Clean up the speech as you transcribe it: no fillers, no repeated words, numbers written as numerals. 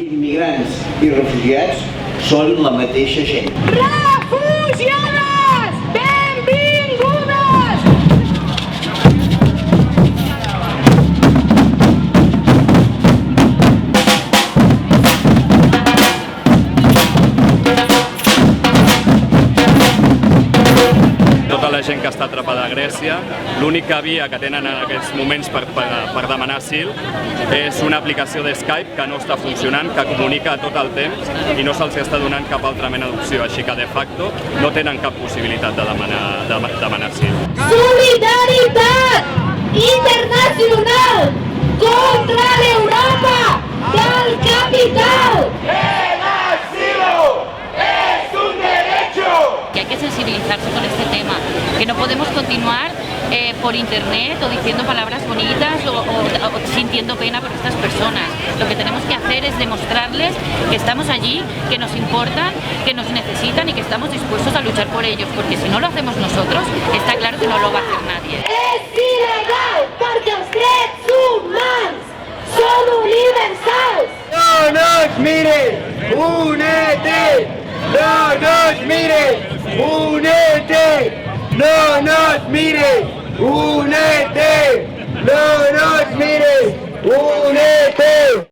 Immigrants i refugiats són la mateixa gent. Refugiades! Benvingudes! Tota la gent que està atrapada a Grècia, l'única via que tenen en aquests moments per demanar asil és una aplicació de Skype que no està funcionant, que comunica tot el temps i no se'ls està donant cap altra mena d'opció, així que de facto no tenen cap possibilitat de demanar asil. Solidaritat internacional contra l'Europa del capital! Que hay que sensibilizarse con este tema, que no podemos continuar por internet o diciendo palabras bonitas o sintiendo pena por estas personas. Lo que tenemos que hacer es demostrarles que estamos allí, que nos importan, que nos necesitan y que estamos dispuestos a luchar por ellos, porque si no lo hacemos nosotros, está claro que no lo va a hacer nadie. És il·legal perquè els drets humans són universals! ¡No nos miren! ¡Únete! ¡No nos miren! ¡Únete! ¡No nos miren! ¡Únete! ¡No nos miren! ¡Únete!